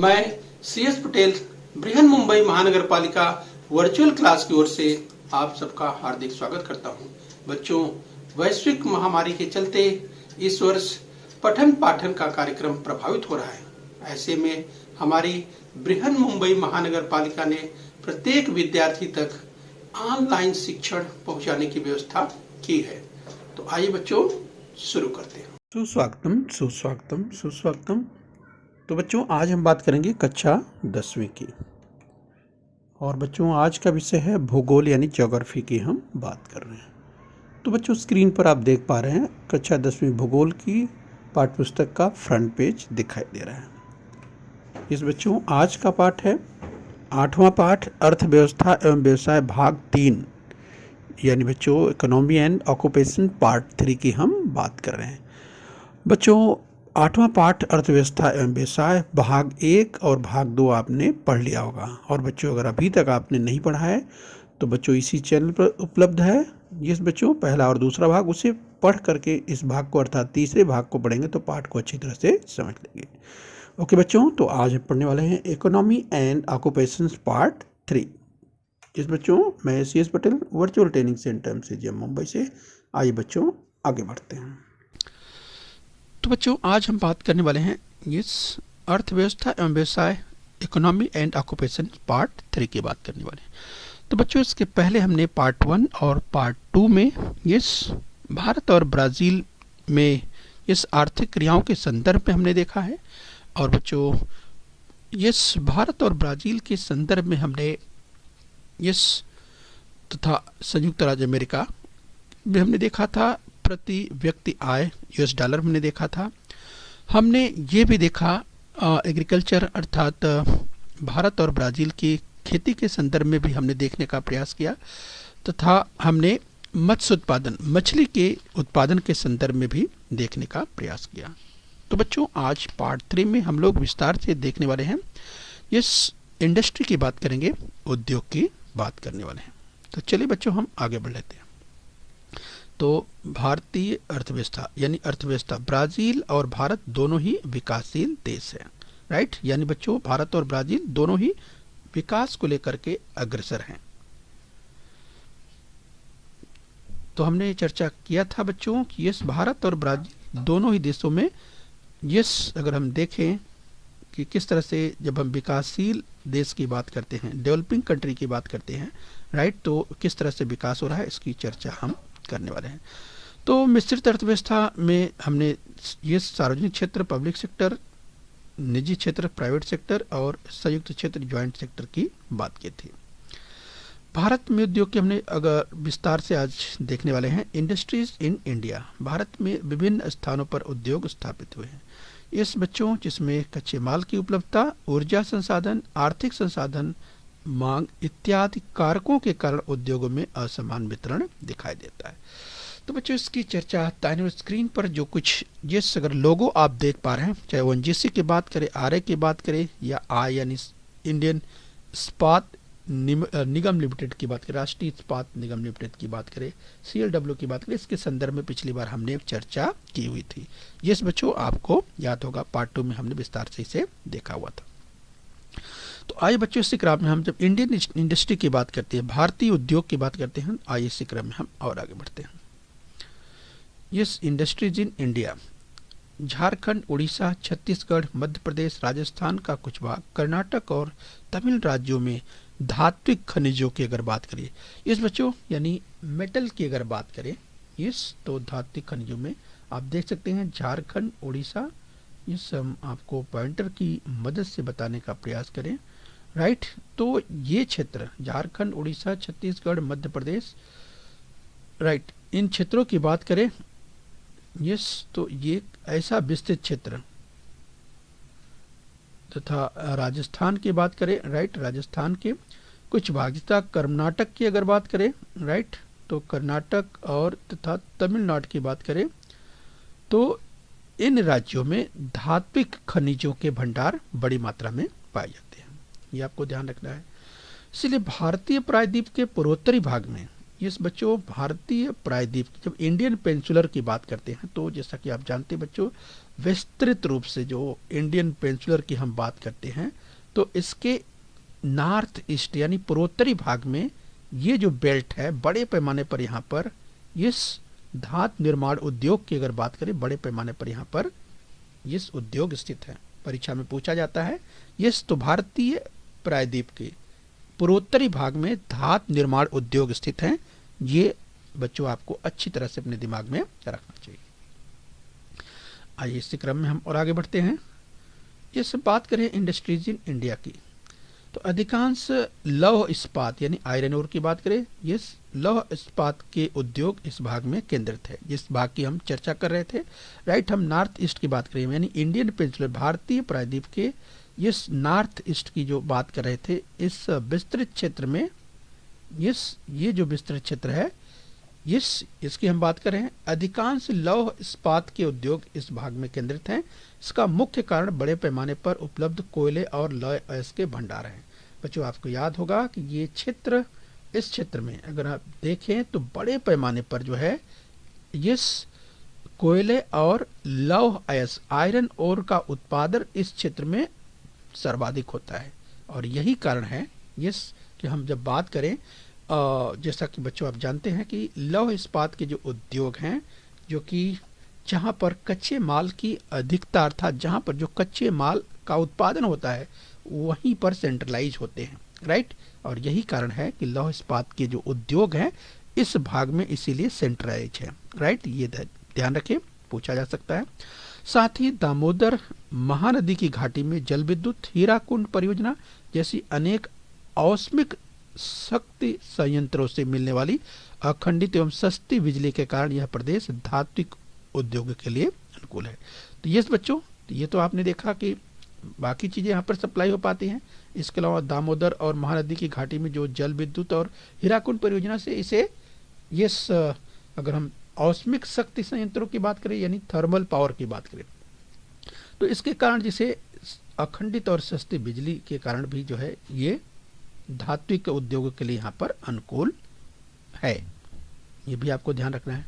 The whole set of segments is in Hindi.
मैं CS पटेल बृहन मुंबई महानगर पालिका वर्चुअल क्लास की ओर से आप सबका हार्दिक स्वागत करता हूं। बच्चों, वैश्विक महामारी के चलते इस वर्ष पठन पाठन का कार्यक्रम प्रभावित हो रहा है। ऐसे में हमारी बृहन मुंबई महानगर पालिका ने प्रत्येक विद्यार्थी तक ऑनलाइन शिक्षण पहुंचाने की व्यवस्था की है। तो आइए बच्चों शुरू करते हैं। सुस्वागतम सुस्वागतम सुस्वागतम। तो बच्चों, आज हम बात करेंगे कक्षा 10वीं की। और बच्चों, आज का विषय है भूगोल यानी ज्योग्राफी की हम बात कर रहे हैं। तो बच्चों, स्क्रीन पर आप देख पा रहे हैं कक्षा 10वीं भूगोल की पाठ्यपुस्तक का फ्रंट पेज दिखाई दे रहा है। इस बच्चों, आज का पाठ है 8वां पाठ, अर्थव्यवस्था एवं व्यवसाय भाग 3, यानी बच्चों इकोनॉमी एंड ऑक्यूपेशन पार्ट 3 की हम बात कर रहे हैं। बच्चों, 8वां पाठ अर्थव्यवस्था एवं व्यवसाय भाग 1 और भाग 2 आपने पढ़ लिया होगा। और बच्चों, अगर अभी तक आपने नहीं पढ़ा है तो बच्चों इसी चैनल पर उपलब्ध है। जिस बच्चों पहला और दूसरा भाग उसे पढ़ करके इस भाग को अर्थात तीसरे भाग को पढ़ेंगे तो पाठ को अच्छी तरह से समझ लेंगे। ओके बच्चों, तो आज हम पढ़ने वाले हैं इकोनॉमी एंड ऑक्यूपेशन पार्ट 3। इस बच्चों, मैं CS Patel virtual training centre MCGM Mumbai से। आइए बच्चों आगे बढ़ते हैं। तो बच्चों, आज हम बात करने वाले हैं इस अर्थव्यवस्था एवं व्यवसाय इकोनॉमी एंड ऑक्यूपेशन पार्ट 3 की बात करने वाले हैं। तो बच्चों, इसके पहले हमने पार्ट 1 और पार्ट 2 में इस भारत और ब्राज़ील में इस आर्थिक क्रियाओं के संदर्भ में हमने देखा है। और बच्चों, इस भारत और ब्राज़ील के संदर्भ में हमने इस तथा संयुक्त राज्य अमेरिका में हमने देखा था प्रति व्यक्ति आय $, हमने देखा था। हमने ये भी देखा एग्रीकल्चर अर्थात भारत और ब्राज़ील की खेती के संदर्भ में भी हमने देखने का प्रयास किया, तथा हमने मत्स्य उत्पादन मछली के उत्पादन के संदर्भ में भी देखने का प्रयास किया। तो बच्चों, आज पार्ट 3 में हम लोग विस्तार से देखने वाले हैं, इस इंडस्ट्री की बात करेंगे, उद्योग की बात करने वाले हैं। तो चलिए बच्चों, हम आगे बढ़ लेते हैं। तो भारतीय अर्थव्यवस्था यानी अर्थव्यवस्था, ब्राज़ील और भारत दोनों ही विकासशील देश हैं, राइट। यानी बच्चों, भारत और ब्राज़ील दोनों ही विकास को लेकर के अग्रसर हैं। तो हमने चर्चा किया था बच्चों कि इस भारत और ब्राज़ील दोनों ही देशों में अगर हम देखें कि किस तरह से जब हम विकासशील देश की बात करते हैं, डेवलपिंग कंट्री की बात करते हैं, राइट, तो किस तरह से विकास हो रहा है इसकी चर्चा हम करने वाले हैं। तो मिश्रित अर्थव्यवस्था में हमने ये सार्वजनिक क्षेत्र पब्लिक सेक्टर, निजी क्षेत्र प्राइवेट सेक्टर और संयुक्त क्षेत्र जॉइंट सेक्टर की बात की थी। भारत में उद्योग के हमने अगर विस्तार से आज देखने वाले हैं। इंडस्ट्रीज इन इंडिया, भारत में विभिन्न स्थानों पर उद्योग स्थापित हुए हैं। इस बच्चों, जिसमें कच्चे माल की उपलब्धता, ऊर्जा संसाधन, आर्थिक संसाधन, मांग इत्यादि कारकों के कारण उद्योगों में असमान वितरण दिखाई देता है। तो बच्चों, इसकी चर्चा दाहिने स्क्रीन पर जो कुछ अगर लोगो आप देख पा रहे हैं, चाहे वो ONGC की बात करें, RA की बात करें, या आई यानी इंडियन इस्पात निगम लिमिटेड की बात करें, राष्ट्रीय इस्पात निगम लिमिटेड की बात करें, CLW की बात करें, इसके संदर्भ में पिछली बार हमने चर्चा की हुई थी। ये बच्चों आपको याद होगा, पार्ट 2 में हमने विस्तार से इसे देखा हुआ था। तो आइए बच्चों, इसी क्रम में हम जब इंडियन इंडस्ट्री की बात करते हैं, भारतीय उद्योग की बात करते हैं, आइए इसी क्रम में हम और आगे बढ़ते हैं। Yes industries in India, Jharkhand, Orissa, Chhattisgarh, Madhya Pradesh, Rajasthan का कुछ भाग, कर्नाटक और तमिल राज्यों में धात्विक खनिजों की अगर बात करें, इस बच्चों यानी मेटल की अगर बात करें, तो धात्विक खनिजों में आप देख सकते हैं झारखंड, उड़ीसा, इस हम आपको पॉइंटर की मदद से बताने का प्रयास करें, राइट। तो ये क्षेत्र झारखंड, उड़ीसा, छत्तीसगढ़, मध्य प्रदेश, राइट, इन क्षेत्रों की बात करें, तो ये ऐसा विस्तृत क्षेत्र, तथा राजस्थान की बात करें, राइट, राजस्थान के कुछ भाग, कर्नाटक की अगर बात करें, राइट, तो कर्नाटक और तथा तमिलनाडु की बात करें, तो इन राज्यों में धात्विक खनिजों के भंडार बड़ी मात्रा में पाए जाते हैं। ये आपको ध्यान रखना है। इसलिए भारतीय प्रायद्वीप के पूर्वोत्तरी भाग में इस बच्चों भारतीय प्रायद्वीप, जब इंडियन पेनिनसुलर की बात करते हैं तो जैसा कि आप जानते हैं बच्चों, विस्तृत रूप से जो इंडियन पेनिनसुलर की हम बात करते हैं तो इसके नॉर्थ ईस्ट यानी पूर्वोत्तरी भाग में ये जो बेल्ट है, बड़े पैमाने पर यहाँ पर इस धातु निर्माण उद्योग की अगर बात करें, बड़े पैमाने पर यहाँ पर इस उद्योग स्थित है। परीक्षा में पूछा जाता है इस तो भारतीय प्रायद्वीप के पूर्वोत्तरी भाग में धातु निर्माण उद्योग स्थित हैं। ये बच्चों आपको अच्छी तरह से अपने दिमाग में रखना चाहिए। आइए इसी क्रम में हम और आगे बढ़ते हैं। इस बात करें इंडस्ट्रीज इन इंडिया की, तो अधिकांश लौह इस्पात यानी आयरन ओर की बात करें, ये लौह इस्पात के उद्योग इस भाग में केंद्रित है, जिस भाग की हम चर्चा कर रहे थे। राइट, हम नॉर्थ ईस्ट की बात करें यानी इंडियन पेनिनसुलर, भारतीय प्रायद्वीप के इस नॉर्थ ईस्ट की जो बात कर रहे थे, इस विस्तृत क्षेत्र में ये जो विस्तृत क्षेत्र है इसकी हम बात कर रहे हैं। अधिकांश लौह इस्पात के उद्योग इस भाग में केंद्रित हैं। इसका मुख्य कारण बड़े पैमाने पर उपलब्ध कोयले और लौह अयस्क के भंडार हैं। बच्चों आपको याद होगा कि ये क्षेत्र, इस क्षेत्र में अगर आप देखें तो बड़े पैमाने पर जो है इस कोयले और लौह अयस्क आयरन ओर का उत्पादन इस क्षेत्र में सर्वाधिक होता है। और यही कारण है कि हम जब बात करें, जैसा कि बच्चों आप जानते हैं कि लौह इस्पात के जो उद्योग हैं, जो कि जहाँ पर कच्चे माल की अधिकता, अर्थात जहाँ पर जो कच्चे माल का उत्पादन होता है वहीं पर सेंट्रलाइज होते हैं। राइट, और यही कारण है कि लौह इस्पात के जो उद्योग हैं इस भाग में इसीलिए सेंट्रलाइज है। राइट, ये ध्यान रखें, पूछा जा सकता है। साथ ही दामोदर महानदी की घाटी में जल विद्युत, हीराकुंड परियोजना जैसी अनेक औष्मिक शक्ति संयंत्रों से मिलने वाली अखंडित एवं सस्ती बिजली के कारण यह प्रदेश धात्विक उद्योग के लिए अनुकूल है। तो ये बच्चों, ये तो आपने देखा कि बाकी चीजें यहाँ पर सप्लाई हो पाती हैं। इसके अलावा दामोदर और महानदी की घाटी में जो जल विद्युत और हीराकुंड परियोजना से इसे अगर हम औष्मिक शक्ति संयंत्रों की बात करें यानी थर्मल पावर की बात करें, तो इसके कारण जिसे अखंडित और सस्ती बिजली के कारण भी जो है ये धात्विक उद्योग के लिए यहाँ पर अनुकूल है। ये भी आपको ध्यान रखना है।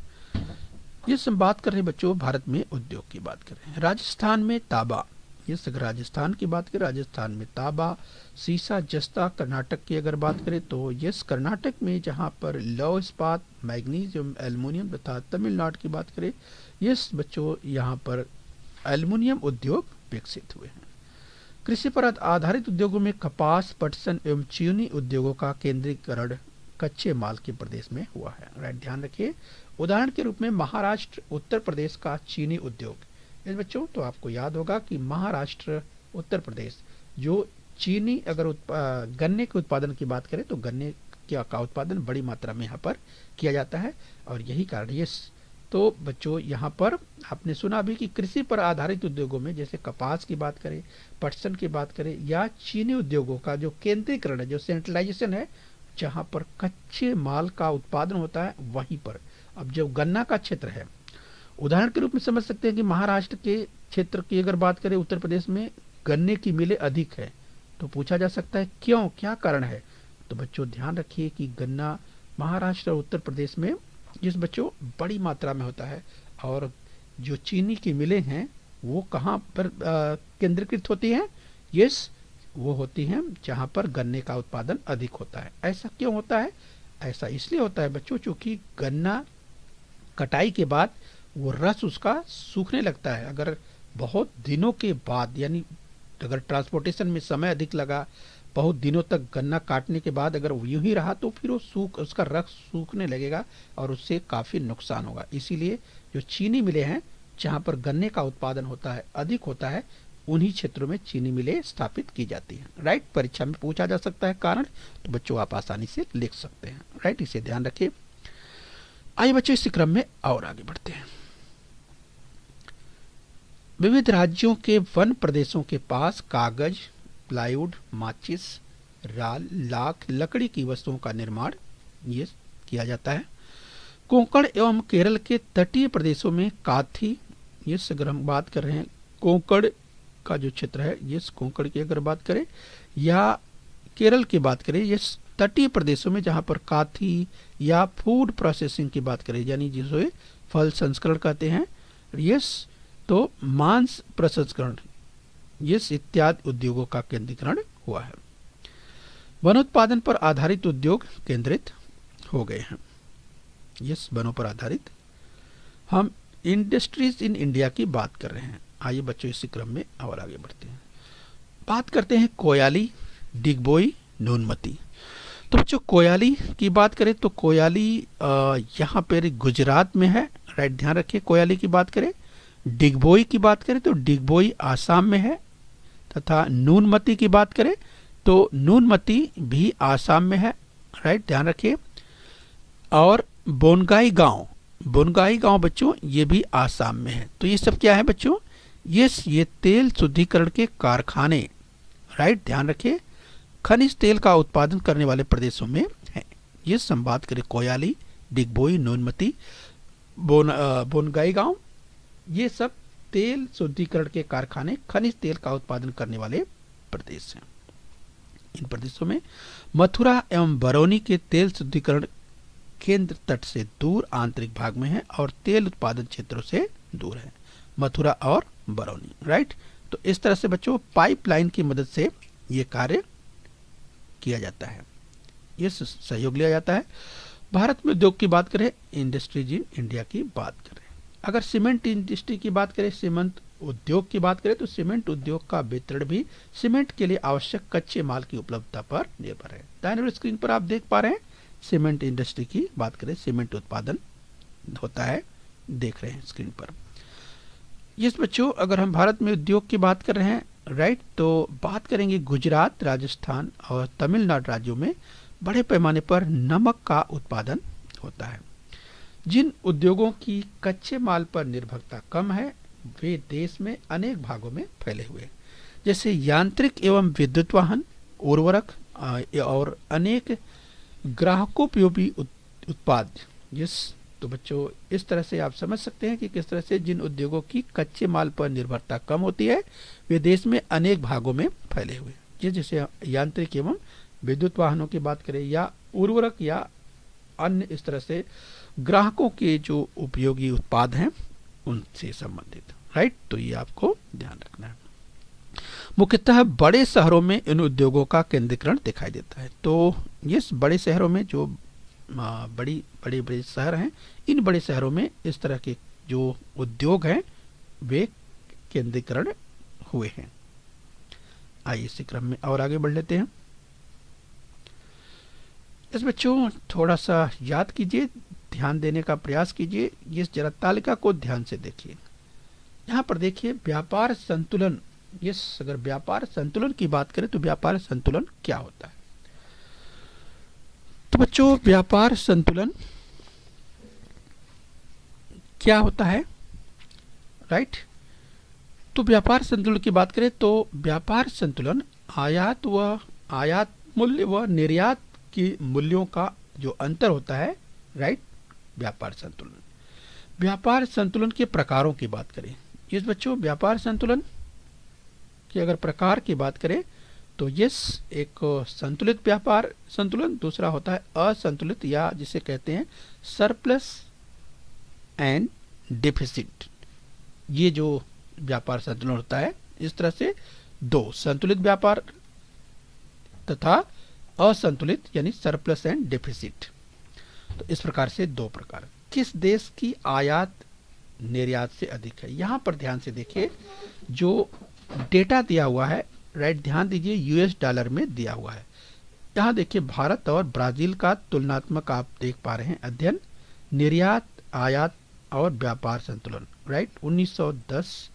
ये हम बात कर रहे हैं बच्चों, भारत में उद्योग की बात कर रहे हैं। राजस्थान में तांबा, अगर राजस्थान की बात करें, राजस्थान में तांबा, सीसा, जस्ता। कर्नाटक की अगर बात करें तो कर्नाटक में जहाँ पर लौह इस्पात, मैग्नीज एवं एल्युमिनियम तथा तमिलनाडु की बात करें, बच्चों यहाँ पर एल्युमिनियम उद्योग विकसित हुए हैं। कृषि पर आधारित उद्योगों में कपास, पटसन एवं चीनी उद्योगों का केंद्रीकरण कच्चे माल के प्रदेश में हुआ है। राइट, ध्यान रखिए। उदाहरण के रूप में महाराष्ट्र, उत्तर प्रदेश का चीनी उद्योग। इस बच्चों तो आपको याद होगा कि महाराष्ट्र, उत्तर प्रदेश जो चीनी, अगर गन्ने के उत्पादन की बात करें तो गन्ने का उत्पादन बड़ी मात्रा में यहाँ पर किया जाता है। और यही कारण ये तो बच्चों यहाँ पर आपने सुना भी कि कृषि पर आधारित उद्योगों में जैसे कपास की बात करें, पटसन की बात करें या चीनी उद्योगों का जो केंद्रीकरण है, जो सेंट्रलाइजेशन है, जहाँ पर कच्चे माल का उत्पादन होता है वहीं पर। अब जो गन्ना का क्षेत्र है, उदाहरण के रूप में समझ सकते हैं कि महाराष्ट्र के क्षेत्र की अगर बात करें, उत्तर प्रदेश में गन्ने की मिलें अधिक है। तो पूछा जा सकता है क्यों, क्या कारण है? तो बच्चों ध्यान रखिए कि गन्ना महाराष्ट्र और उत्तर प्रदेश में बच्चों बड़ी मात्रा में होता है। और जो चीनी की मिलें हैं वो कहाँ पर केंद्रीकृत होती हैं? वो होती हैं जहाँ पर गन्ने का उत्पादन अधिक होता है। ऐसा क्यों होता है? ऐसा इसलिए होता है बच्चों चूंकि गन्ना कटाई के बाद वो रस उसका सूखने लगता है। अगर बहुत दिनों के बाद, यानी अगर ट्रांसपोर्टेशन में समय अधिक लगा, बहुत दिनों तक गन्ना काटने के बाद अगर यूं ही रहा तो फिर उसका रस सूखने लगेगा और उससे काफ़ी नुकसान होगा। इसीलिए जो चीनी मिलें हैं जहाँ पर गन्ने का उत्पादन होता है, अधिक होता है, उन्हीं क्षेत्रों में चीनी मिलें स्थापित की जाती हैं। राइट, परीक्षा में पूछा जा सकता है कारण, तो बच्चों आप आसानी से लिख सकते हैं। राइट, इसे ध्यान रखिए। आइए बच्चों इस क्रम में और आगे बढ़ते हैं। विविध राज्यों के वन प्रदेशों के पास कागज, प्लाईवुड, माचिस, राल, लाख, लकड़ी की वस्तुओं का निर्माण ये किया जाता है। कोंकण एवं केरल के तटीय प्रदेशों में काथी, अगर हम बात कर रहे हैं कोंकण का जो क्षेत्र है, कोंकण की अगर बात करें या केरल की बात करें, तटीय प्रदेशों में जहाँ पर कॉफी या फूड प्रोसेसिंग की बात करें, यानी जिसे फल संस्करण कहते हैं, यस, तो मांस प्रसंस्करण, यस, इत्यादि उद्योगों का केंद्रीकरण हुआ है। वनोत्पादन पर आधारित उद्योग केंद्रित हो गए हैं। यस, वनों पर आधारित। हम इंडस्ट्रीज इन इंडिया की बात कर रहे हैं। आइए बच्चों इसी क्रम में और आगे बढ़ते हैं। बात करते हैं कोयाली, डिगबोई, नूनमती। तो बच्चों कोयाली की बात करें तो कोयाली यहाँ पर गुजरात में है, राइट, ध्यान रखिए। कोयाली की बात करें, डिगबोई की बात करें तो डिगबोई आसाम में है, तथा नूनमती की बात करें तो नूनमती भी आसाम में है, राइट, ध्यान रखिए। और बोनगाई गांव बच्चों ये भी आसाम में है। तो ये सब क्या है बच्चों, ये तेल शुद्धिकरण के कारखाने, राइट, ध्यान रखिए, खनिज तेल का उत्पादन करने वाले प्रदेशों में है। ये संवाद करें कोयाली, डिगबोई, नूनमती, बोनगाई गांव, ये सब तेल शुद्धिकरण के कारखाने, खनिज तेल का उत्पादन करने वाले प्रदेश हैं। इन प्रदेशों में मथुरा एवं बरौनी के तेल शुद्धिकरण केंद्र तट से दूर आंतरिक भाग में है और तेल उत्पादन क्षेत्रों से दूर है, मथुरा और बरौनी, राइट। तो इस तरह से बच्चों पाइपलाइन की मदद से ये कार्य किया जाता है, ये सहयोग लिया जाता है। भारत में उद्योग की बात करें, इंडस्ट्रीज इन इंडिया की बात करें। अगर सीमेंट इंडस्ट्री की बात करें, सीमेंट उद्योग की बात करें तो सीमेंट उद्योग का वितरण भी सीमेंट के लिए आवश्यक कच्चे माल की उपलब्धता पर निर्भर है। दाहिने स्क्रीन पर आप देख पा रहे हैं, सीमेंट इंडस्ट्री की बात करें, सीमेंट उत्पादन होता है, देख रहे हैं स्क्रीन पर। यस बच्चों, अगर हम भारत में उद्योग की बात कर रहे हैं, राइट, तो बात करेंगे गुजरात, राजस्थान और तमिलनाडु राज्यों में बड़े पैमाने पर नमक का उत्पादन होता है। जिन उद्योगों की कच्चे माल पर निर्भरता कम है वे देश में अनेक भागों में फैले हुए हैं, जैसे यांत्रिक एवं विद्युत वाहन, उर्वरक और अनेक ग्राहकोपयोगी उत्पाद। यस, तो बच्चों इस तरह से आप समझ सकते हैं कि किस तरह से जिन उद्योगों की कच्चे माल पर निर्भरता कम होती है वे देश में अनेक भागों में फैले हुए हैं। जैसे यांत्रिक एवं विद्युत वाहनों की बात करें या उर्वरक या अन्य इस तरह से ग्राहकों के जो उपयोगी उत्पाद हैं उनसे संबंधित, राइट। तो ये आपको ध्यान रखना है। मुख्यतः बड़े शहरों में इन उद्योगों का केंद्रीकरण दिखाई देता है। तो ये बड़े शहरों में जो बड़े शहर हैं, इन बड़े शहरों में इस तरह के जो उद्योग हैं वे केंद्रीकरण हुए हैं। आइए इसी क्रम में और आगे बढ़ लेते हैं। इस बच्चों थोड़ा सा याद कीजिए, ध्यान देने का प्रयास कीजिए, ये जरा तालिका को ध्यान से देखिए। यहाँ पर देखिए व्यापार संतुलन। यस, अगर व्यापार संतुलन की बात करें तो व्यापार संतुलन क्या होता है? तो बच्चों व्यापार संतुलन क्या होता है, राइट। तो व्यापार संतुलन की बात करें तो व्यापार संतुलन आयात मूल्य व निर्यात की मूल्यों का जो अंतर होता है, राइट, व्यापार संतुलन। व्यापार संतुलन के प्रकारों की बात करें, इस बच्चों व्यापार संतुलन की अगर प्रकार की बात करें तो यस, एक संतुलित व्यापार संतुलन, दूसरा होता है असंतुलित या जिसे कहते हैं सरप्लस एंड डिफिसिट। ये जो व्यापार संतुलन होता है, इस तरह से दो, संतुलित व्यापार तथा असंतुलित यानी सरप्लस एंड डिफिसिट। तो इस प्रकार से दो प्रकार। किस देश की आयात निर्यात से अधिक है? यहां पर ध्यान से देखिए, जो डेटा दिया हुआ है, राइट, ध्यान दीजिए, यूएस डॉलर में दिया हुआ है। यहां देखिए भारत और ब्राजील का तुलनात्मक आप देख पा रहे हैं अध्ययन, निर्यात, आयात और व्यापार संतुलन, राइट, 1910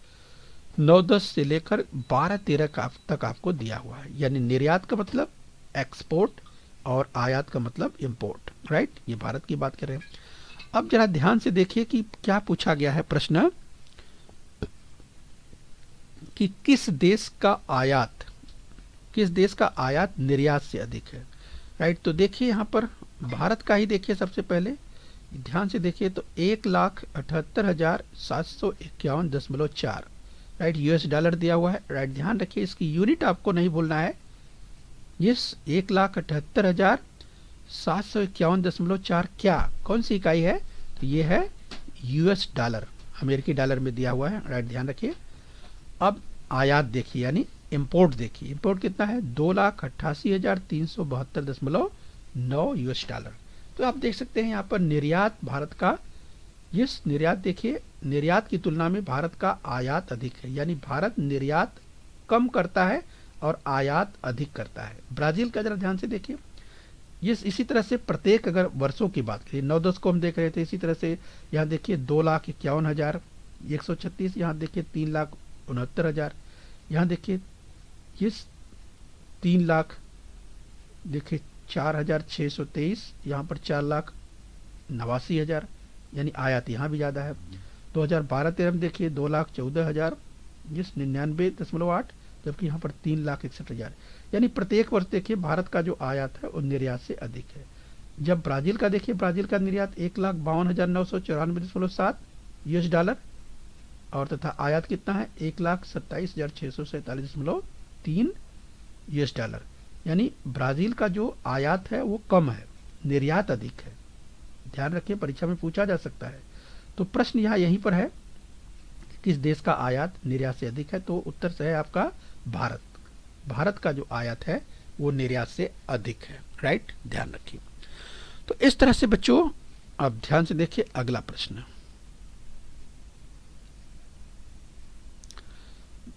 से लेकर 12-13 तक आपको दिया हुआ है। यानी निर्यात का मतलब एक्सपोर्ट और आयात का मतलब इंपोर्ट, राइट। ये भारत की बात कर रहे हैं। अब जरा ध्यान से देखिए कि क्या पूछा गया है प्रश्न, कि किस देश का आयात निर्यात से अधिक है, राइट। तो देखिए यहाँ पर भारत का ही देखिए सबसे पहले, ध्यान से देखिए तो 1,78,751.4, राइट, यूएस डॉलर दिया हुआ है, राइट। ध्यान रखिए इसकी यूनिट आपको नहीं भूलना है, यस, 1,78,751 751.4 क्या कौन सी इकाई है? तो ये है यूएस डॉलर, अमेरिकी डॉलर में दिया हुआ है, राइट, ध्यान रखिए। अब आयात देखिए यानी इंपोर्ट देखिए, इंपोर्ट कितना है? 2,88,372.9 यूएस डॉलर। तो आप देख सकते हैं यहाँ पर निर्यात भारत का, यस निर्यात देखिए, निर्यात की तुलना में भारत का आयात अधिक है, यानी भारत निर्यात कम करता है और आयात अधिक करता है। ब्राजील का जरा ध्यान से देखिए, ये इसी तरह से प्रत्येक अगर वर्षों की बात करें, 9-10 को हम देख रहे थे, इसी तरह से यहाँ देखिए 2,51,136, यहाँ देखिए 3,69,000, यहाँ देखिए ये 3,00,000, देखिए 4,623, यहाँ पर 4,89,000, यानी आयात यहाँ भी ज़्यादा है। 2012-13 में देखिए 2,14,000, जिस 99.8, जबकि यहाँ पर 3,61,000, यानी प्रत्येक वर्ष देखिए भारत का जो आयात है वो निर्यात से अधिक है। जब ब्राजील का देखिए, ब्राजील का निर्यात 1,52,994.7 यूएस डॉलर और तथा आयात कितना है? 1,27,647.3 यूएस डॉलर, यानी ब्राजील का जो आयात है वो कम है, निर्यात अधिक है। ध्यान रखिए, परीक्षा में पूछा जा सकता है। तो प्रश्न यहाँ यहीं पर है, किस देश का आयात निर्यात से अधिक है? तो उत्तर से है आपका भारत। भारत का जो आयात है वो निर्यात से अधिक है, राइट, ध्यान रखिए। तो इस तरह से बच्चों अब ध्यान से देखिए अगला प्रश्न,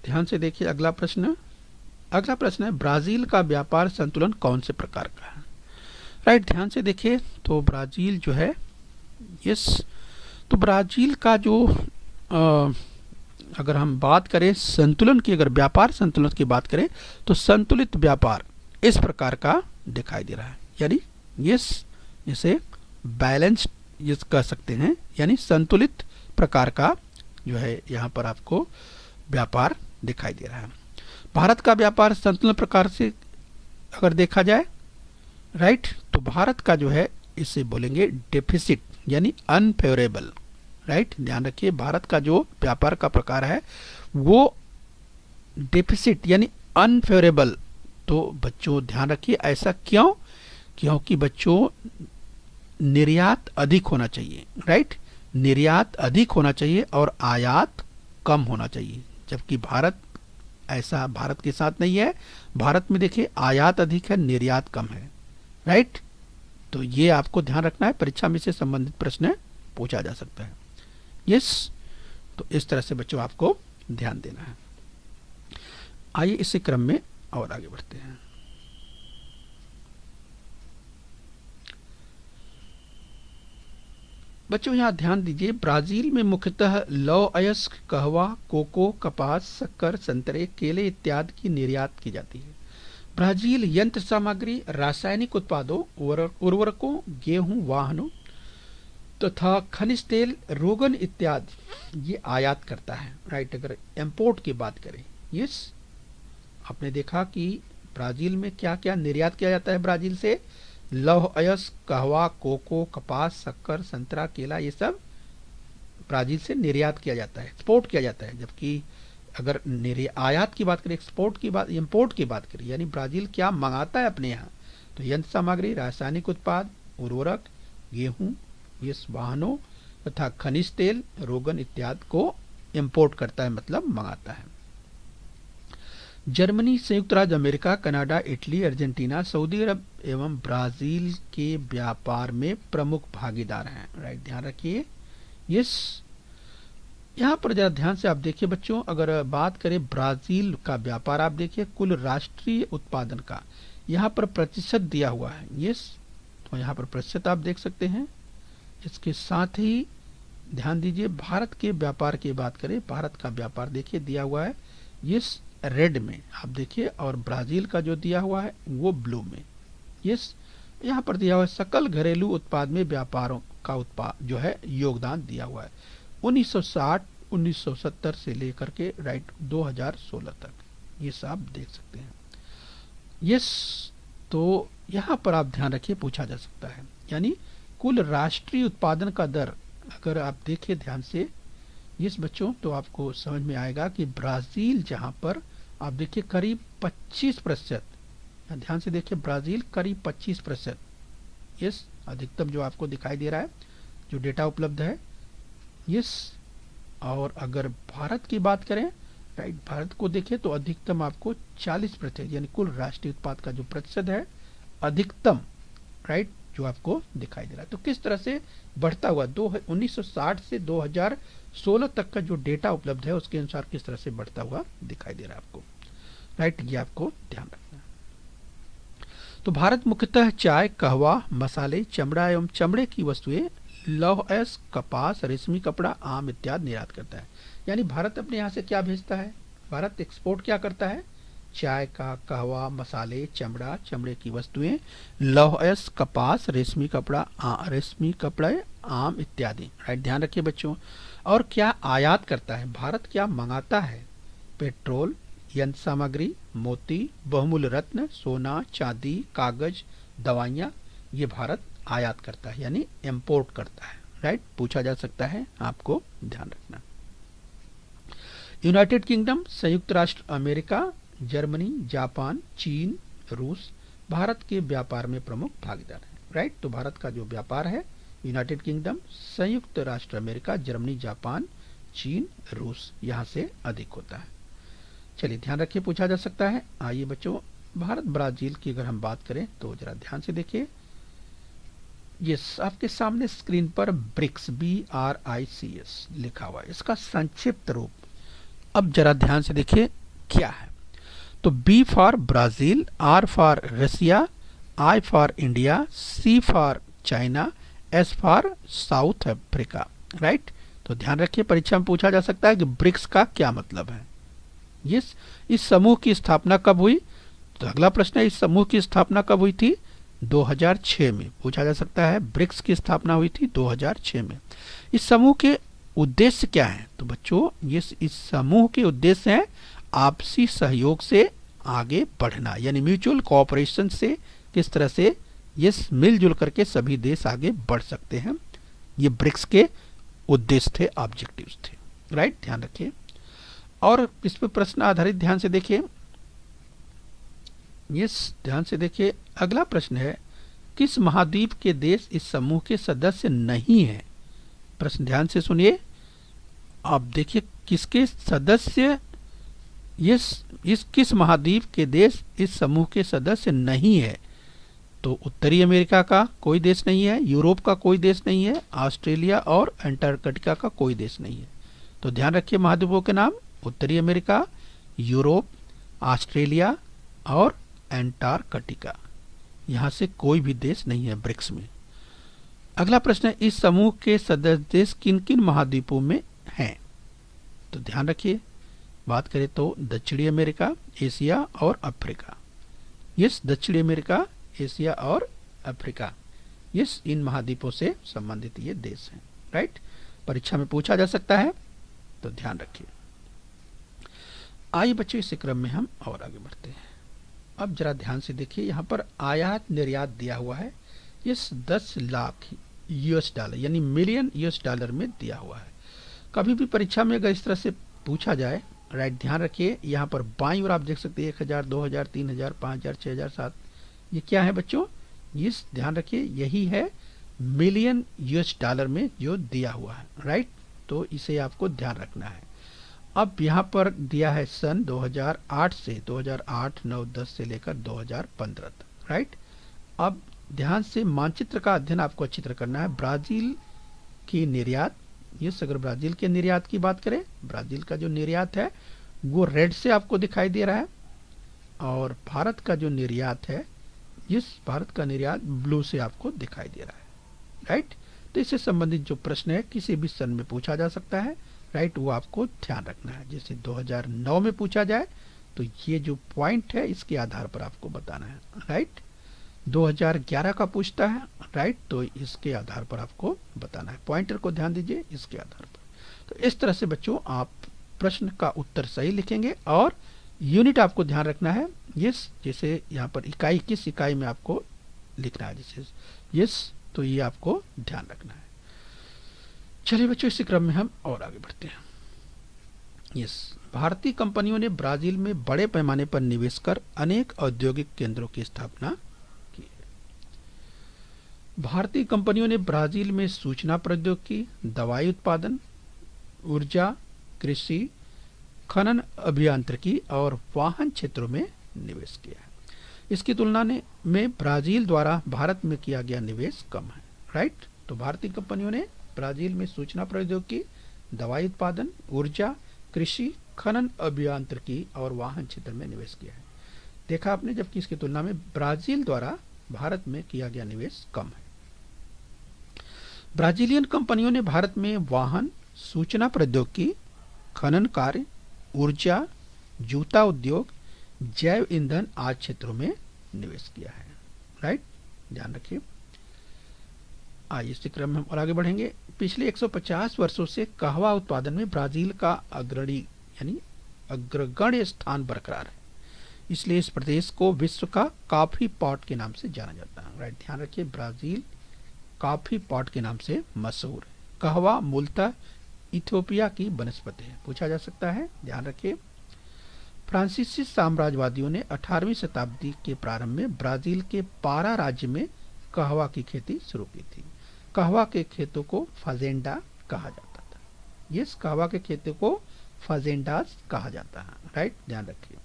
ध्यान से देखिए अगला प्रश्न। अगला प्रश्न है ब्राजील का व्यापार संतुलन कौन से प्रकार का है? राइट, ध्यान से देखिए। तो ब्राजील जो है, यस, तो ब्राजील का जो अगर हम बात करें संतुलन की, अगर व्यापार संतुलन की बात करें तो संतुलित व्यापार इस प्रकार का दिखाई दे रहा है, यानी यस, इसे बैलेंस्ड यस कह सकते हैं, यानी संतुलित प्रकार का जो है यहाँ पर आपको व्यापार दिखाई दे रहा है। भारत का व्यापार संतुलन प्रकार से अगर देखा जाए, राइट, तो भारत का जो है इसे बोलेंगे डेफिसिट, यानी अनफेवरेबल, राइट, ध्यान रखिए। भारत का जो व्यापार का प्रकार है वो डेफिसिट यानी अनफेवरेबल। तो बच्चों ध्यान रखिए, ऐसा क्यों? क्योंकि बच्चों निर्यात अधिक होना चाहिए, राइट, निर्यात अधिक होना चाहिए और आयात कम होना चाहिए, जबकि भारत ऐसा भारत के साथ नहीं है। भारत में देखिए आयात अधिक है, निर्यात कम है, राइट। तो ये आपको ध्यान रखना है, परीक्षा में से संबंधित प्रश्न पूछा जा सकता है, यस। तो इस तरह से बच्चों आपको ध्यान देना है। आइए इसी क्रम में और आगे बढ़ते हैं। बच्चों यहाँ ध्यान दीजिए, ब्राजील में मुख्यतः लौह अयस्क, कहवा, कोको, कपास, शक्कर, संतरे, केले इत्यादि की निर्यात की जाती है। ब्राजील यंत्र सामग्री, रासायनिक उत्पादों, उर्वरकों, गेहूं, वाहनों तथा खनिज तेल, रोगन इत्यादि ये आयात करता है, राइट। अगर इंपोर्ट की बात करें, यस, आपने देखा कि ब्राजील में क्या क्या निर्यात किया जाता है ब्राजील से? लौह अयस्क, कहवा, कोको, कपास, शक्कर, संतरा, केला, ये सब ब्राजील से निर्यात किया जाता है, एक्सपोर्ट किया जाता है। जबकि अगर आयात की बात करें, एक्सपोर्ट की बात, इंपोर्ट की बात करें, यानी ब्राजील क्या मंगाता है अपने यहाँ? तो यंत्र सामग्री, रासायनिक उत्पाद, उर्वरक, गेहूं, ये वाहनों तथा खनिज तेल, रोगन इत्यादि को इंपोर्ट करता है, मतलब मंगाता है। जर्मनी, संयुक्त राज्य America, Canada, Italy, Argentina, Saudi Arab एवं ब्राजील के व्यापार में प्रमुख भागीदार हैं, राइट, ध्यान रखिए। यस, यहाँ पर जरा ध्यान से आप देखिए बच्चों, अगर बात करें ब्राजील का व्यापार, आप देखिए कुल राष्ट्रीय उत्पादन का यहाँ पर प्रतिशत दिया हुआ है, यस, तो यहाँ पर प्रतिशत आप देख सकते हैं। इसके साथ ही ध्यान दीजिए, भारत के व्यापार की बात करें, भारत का व्यापार देखिए दिया हुआ है यस रेड में, आप देखिए, और ब्राजील का जो दिया हुआ है वो ब्लू में, यस। यहाँ पर दिया हुआ है सकल घरेलू उत्पाद में व्यापारों का उत्पाद जो है योगदान दिया हुआ है 1960 1970 से लेकर के राइट 2016 तक, ये सब देख सकते हैं, यस। तो यहाँ पर आप ध्यान रखिए, पूछा जा सकता है, यानी कुल राष्ट्रीय उत्पादन का दर अगर आप देखिए ध्यान से, यस बच्चों, तो आपको समझ में आएगा कि ब्राजील जहाँ पर आप देखिए करीब 25%, ध्यान से देखिए, ब्राजील करीब 25%, यस, अधिकतम जो आपको दिखाई दे रहा है जो डेटा उपलब्ध है। यस, और अगर भारत की बात करें, राइट, भारत को देखें तो अधिकतम आपको 40% यानी कुल राष्ट्रीय उत्पाद का जो प्रतिशत है अधिकतम, राइट, जो आपको दिखाई दे रहा है। तो किस तरह से बढ़ता हुआ 1960 से 2016 तक का जो डेटा उपलब्ध है उसके अनुसार किस तरह से बढ़ता हुआ दिखाई दे रहा है आपको, राइट, ये आपको ध्यान रखना है। तो भारत मुख्यतः चाय, कहवा, मसाले, चमड़ा एवं चमड़े की वस्तुएं, लौह अयस्क, कपास, रेशमी कपड़ा, आम इत्यादि निर्यात करता है। यानी भारत अपने यहाँ से क्या भेजता है, भारत एक्सपोर्ट क्या करता है, चाय का, कहवा, मसाले, चमड़ा, चमड़े की वस्तुएं, लौह अयस्क, कपास, रेशमी कपड़ा, आम इत्यादि, राइट, ध्यान रखिए बच्चों। और क्या आयात करता है, भारत क्या मंगाता है, पेट्रोल, यंत्र सामग्री, मोती, बहुमूल्य रत्न, सोना, चांदी, कागज, दवाइयाँ, ये भारत आयात करता है यानी इंपोर्ट करता है, राइट, पूछा जा सकता है, आपको ध्यान रखना। यूनाइटेड किंगडम, संयुक्त राष्ट्र अमेरिका, जर्मनी, जापान, चीन, रूस भारत के व्यापार में प्रमुख भागीदार हैं, राइट। तो भारत का जो व्यापार है यूनाइटेड किंगडम, संयुक्त राष्ट्र अमेरिका, जर्मनी, जापान, चीन, रूस, यहाँ से अधिक होता है। चलिए ध्यान रखिए, पूछा जा सकता है। आइए बच्चों, भारत ब्राजील की अगर हम बात करें तो जरा ध्यान से देखिए, ये आपके सामने स्क्रीन पर ब्रिक्स, BRICS लिखा हुआ है, इसका संक्षिप्त रूप अब जरा ध्यान से देखिए क्या है। तो B for Brazil, R for Russia, I for India, C for China, S for South Africa, right. तो ध्यान रखिए, परीक्षा में पूछा जा सकता है कि ब्रिक्स का क्या मतलब है। इस समूह की स्थापना कब हुई, तो अगला प्रश्न है, इस समूह की स्थापना कब हुई थी, 2006 में पूछा जा सकता है। ब्रिक्स की स्थापना हुई थी 2006 में। इस समूह के उद्देश्य क्या है, तो बच्चों ये इस समूह के उद्देश्य हैं आपसी सहयोग से आगे बढ़ना, यानी म्यूचुअल कोऑपरेशन से किस तरह से ये मिलजुल करके सभी देश आगे बढ़ सकते हैं, ये ब्रिक्स के उद्देश्य थे, ऑब्जेक्टिव्स थे, राइट, ध्यान रखिए। और इस पर प्रश्न आधारित ध्यान से देखिए, ध्यान से देखिए, अगला प्रश्न है, किस महाद्वीप के देश इस समूह के सदस्य नहीं है। प्रश्न ध्यान से सुनिए, आप देखिए किसके सदस्य, किस महाद्वीप के देश इस समूह के सदस्य नहीं है। तो उत्तरी अमेरिका का कोई देश नहीं है, यूरोप का कोई देश नहीं है, ऑस्ट्रेलिया और अंटार्कटिका का कोई देश नहीं है। तो ध्यान रखिए महाद्वीपों के नाम, उत्तरी अमेरिका, यूरोप, ऑस्ट्रेलिया और अंटार्कटिका, यहाँ से कोई भी देश नहीं है ब्रिक्स में। अगला प्रश्न है, इस समूह के सदस्य देश किन किन महाद्वीपों में हैं। तो ध्यान रखिए, बात करें तो दक्षिणी अमेरिका, एशिया और अफ्रीका, दक्षिणी अमेरिका, एशिया और अफ्रीका, इन महाद्वीपों से संबंधित ये देश हैं, राइट, परीक्षा में पूछा जा सकता है, तो ध्यान रखिए। आइए बच्चों, इस क्रम में हम और आगे बढ़ते हैं। अब जरा ध्यान से देखिए, यहाँ पर आयात निर्यात दिया हुआ है, 10 लाख US$ यानी मिलियन US$ में दिया हुआ है। कभी भी परीक्षा में अगर इस तरह से पूछा जाए, राइट, ध्यान रखिए, यहाँ पर बाईं ओर आप देख सकते हैं 1000, 2000, 3000, 5000, 6000, 7, ये क्या है बच्चों, ध्यान रखिए, यही है मिलियन US$ में जो दिया हुआ है, राइट। तो इसे आपको ध्यान रखना है। अब यहाँ पर दिया है सन 2008 से 2008, 9, 10 से लेकर 2015 तक, राइट। अब ध्यान से मानचित्र का अध्ययन आपको अच्छी तरह करना है। ब्राजील की निर्यात, अगर ब्राजील के निर्यात की बात करें, ब्राजील का जो निर्यात है वो रेड से आपको दिखाई दे रहा है, और भारत का जो निर्यात है, भारत का निर्यात ब्लू से आपको दिखाई दे रहा है, राइट। तो इससे संबंधित जो प्रश्न है किसी भी सन में पूछा जा सकता है, राइट, वो आपको ध्यान रखना है। जैसे 2009 में पूछा जाए तो ये जो पॉइंट है इसके आधार पर आपको बताना है, राइट। 2011 का पूछता है, राइट, तो इसके आधार पर आपको बताना है, पॉइंटर को ध्यान दीजिए, इसके आधार पर। तो इस तरह से बच्चों आप प्रश्न का उत्तर सही लिखेंगे, और यूनिट आपको ध्यान रखना है, जैसे यहाँ पर इकाई, किस इकाई में आपको लिखना है, जैसे तो ये आपको ध्यान रखना है। चलिए बच्चों, इसी क्रम में हम और आगे बढ़ते हैं। भारतीय कंपनियों ने ब्राजील में बड़े पैमाने पर निवेश कर अनेक औद्योगिक केंद्रों की स्थापना की है। भारतीय कंपनियों ने ब्राजील में सूचना प्रौद्योगिकी, दवाई उत्पादन, ऊर्जा, कृषि, खनन अभियांत्रिकी और वाहन क्षेत्रों में निवेश किया है। इसकी तुलना में ब्राजील द्वारा भारत में किया गया निवेश कम है। राइट। तो भारतीय कंपनियों ने ब्राजील में सूचना प्रौद्योगिकी, दवाई उत्पादन, ऊर्जा, कृषि, खनन अभियांत्रिकी और वाहन क्षेत्र में निवेश किया है। देखा आपने, जबकि इसकी तुलना में ब्राजील द्वारा भारत में किया गया निवेश कम है। ब्राजीलियन कंपनियों ने भारत में वाहन, सूचना प्रौद्योगिकी, खनन कार्य, ऊर्जा, जूता उद्योग, जैव ईंधन आदि क्षेत्रों में निवेश किया है। राइट, ध्यान रखिए। आइए इसी क्रम में हम और आगे बढ़ेंगे। पिछले 150 वर्षों से कहवा उत्पादन में ब्राजील का अग्रणी यानी अग्रगण्य स्थान बरकरार है। इसलिए इस प्रदेश को विश्व का कॉफी पॉट के नाम से जाना जाता है। राइट, ध्यान रखिए, ब्राजील कॉफी पॉट के नाम से मशहूर है। कहवा मूलतः इथियोपिया की वनस्पति है, पूछा जा सकता है, ध्यान रखिए। फ्रांसीसी साम्राज्यवादियों ने 18वीं शताब्दी के प्रारंभ में ब्राजील के पारा राज्य में कहवा की खेती शुरू की थी। कहवा के खेतों को फाजेंडा कहा जाता था। इस कहवा के खेतों को फाजेंडास कहा जाता है। राइट, ध्यान रखिए।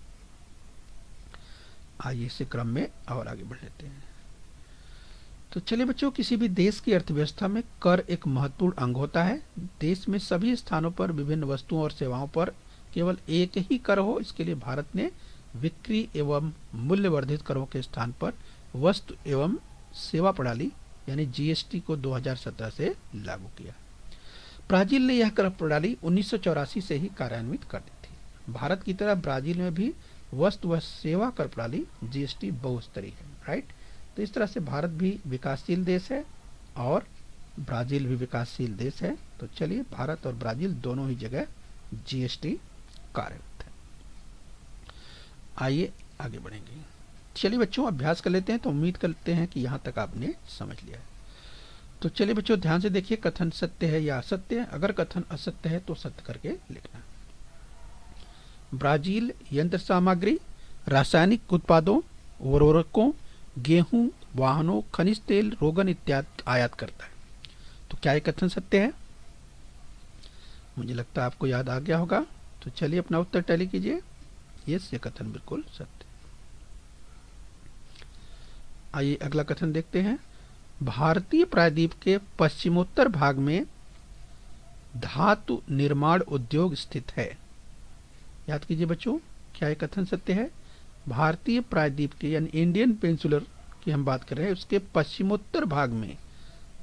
आइए इसी क्रम में और आगे बढ़ लेते हैं। तो चलिए बच्चों, किसी भी देश की अर्थव्यवस्था में कर एक महत्वपूर्ण अंग होता है। देश में सभी स्थानों पर विभिन्न वस्तुओं और सेवाओं पर केवल एक ही कर हो, इसके लिए भारत ने बिक्री एवं मूल्य वर्धित करों के स्थान पर वस्तु एवं सेवा प्रणाली यानी जीएसटी को 2017 से लागू किया। ब्राजील ने यह कर प्रणाली 1984 से ही कार्यान्वित कर दी थी। भारत की तरह ब्राजील में भी वस्तु व सेवा कर प्रणाली जीएसटी बहुस्तरीय है। राइट, तो इस तरह से भारत भी विकासशील देश है और ब्राजील भी विकासशील देश है। तो चलिए, भारत और ब्राजील दोनों ही जगह जीएसटी कार्यरत है। आइए आगे बढ़ेंगे। चलिए बच्चों, अभ्यास कर लेते हैं। तो उम्मीद करते हैं कि यहाँ तक आपने समझ लिया है। तो चलिए बच्चों, ध्यान से देखिए, कथन सत्य है या असत्य है। अगर कथन असत्य है तो सत्य करके लिखना। ब्राजील यंत्र सामग्री, रासायनिक उत्पादों, उर्वरकों, गेहूं, वाहनों, खनिज तेल, रोगन इत्यादि आयात करता है। तो क्या ये कथन सत्य है? मुझे लगता है आपको याद आ गया होगा। तो चलिए अपना उत्तर टैली कीजिए। यस, ये कथन बिल्कुल सत्य। आइए अगला कथन देखते हैं। भारतीय प्रायद्वीप के पश्चिमोत्तर भाग में धातु निर्माण उद्योग स्थित है। याद कीजिए बच्चों, क्या ये कथन सत्य है? भारतीय प्रायद्वीप के यानी इंडियन पेनिनसुलर की हम बात कर रहे हैं, उसके पश्चिमोत्तर भाग में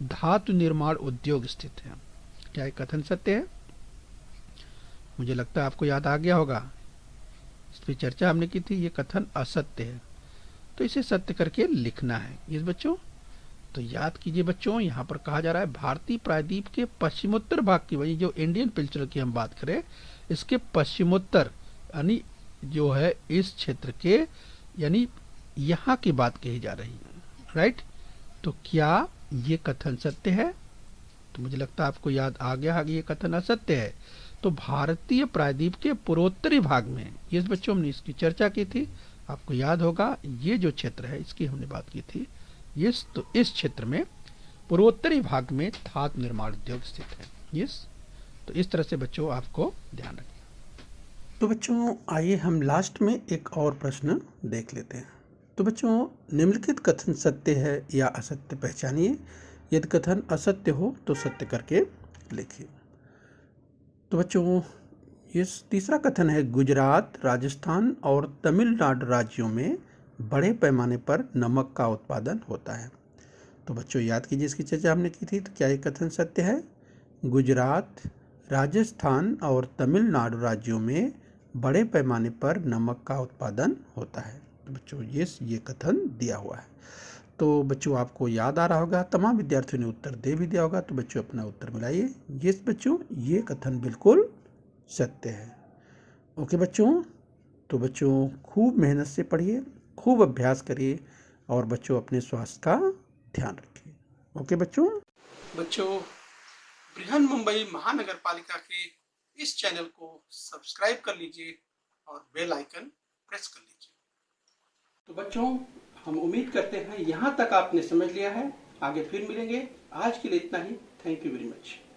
धातु निर्माण उद्योग स्थित है। क्या ये कथन सत्य है? मुझे लगता है आपको याद आ गया होगा, इस पर चर्चा हमने की थी। ये कथन असत्य है, तो इसे सत्य करके लिखना है। ये बच्चों, तो याद कीजिए बच्चों, यहाँ पर कहा जा रहा है भारतीय प्रायद्वीप के पश्चिमोत्तर भाग की, वही जो इंडियन पेनिनसुला की हम बात करें, इसके पश्चिमोत्तर यानी जो है इस क्षेत्र के, यानी यहाँ की बात कही जा रही है। राइट, तो क्या ये कथन सत्य है? तो मुझे लगता है आपको याद आ गया कि ये कथन असत्य है। तो भारतीय प्रायद्वीप के पूर्वोत्तरी भाग में, ये बच्चों हमने इसकी चर्चा की थी, आपको याद होगा, ये जो क्षेत्र है इसकी हमने बात की थी। यस, तो इस क्षेत्र में पूर्वोत्तरी भाग में धातु निर्माण उद्योग स्थित है। यस, तो इस तरह से बच्चों आपको ध्यान रखना। तो बच्चों आइए हम लास्ट में एक और प्रश्न देख लेते हैं। तो बच्चों, निम्नलिखित कथन सत्य है या असत्य पहचानिए। यदि कथन असत्य हो तो सत्य करके लिखिए। तो बच्चों, ये तीसरा कथन है, गुजरात, राजस्थान और तमिलनाडु राज्यों में बड़े पैमाने पर नमक का उत्पादन होता है। तो बच्चों याद कीजिए, इसकी चर्चा हमने की थी। तो क्या ये कथन सत्य है? गुजरात, राजस्थान और तमिलनाडु राज्यों में बड़े पैमाने पर नमक का उत्पादन होता है। तो बच्चों ये कथन दिया हुआ है। तो बच्चों आपको याद आ रहा होगा, तमाम विद्यार्थियों ने उत्तर दे भी दिया होगा। तो बच्चों अपना उत्तर मिलाइए। यस बच्चों, ये कथन बिल्कुल सत्य है। ओके बच्चों, तो बच्चों खूब मेहनत से पढ़िए, खूब अभ्यास करिए और बच्चों अपने स्वास्थ्य का ध्यान रखिए। ओके बच्चों। बृहन मुंबई महानगर पालिका के इस चैनल को सब्सक्राइब कर लीजिए और बेल आइकन प्रेस कर लीजिए। तो बच्चों, हम उम्मीद करते हैं यहाँ तक आपने समझ लिया है आगे फिर मिलेंगे। आज के लिए इतना ही। Thank you very much.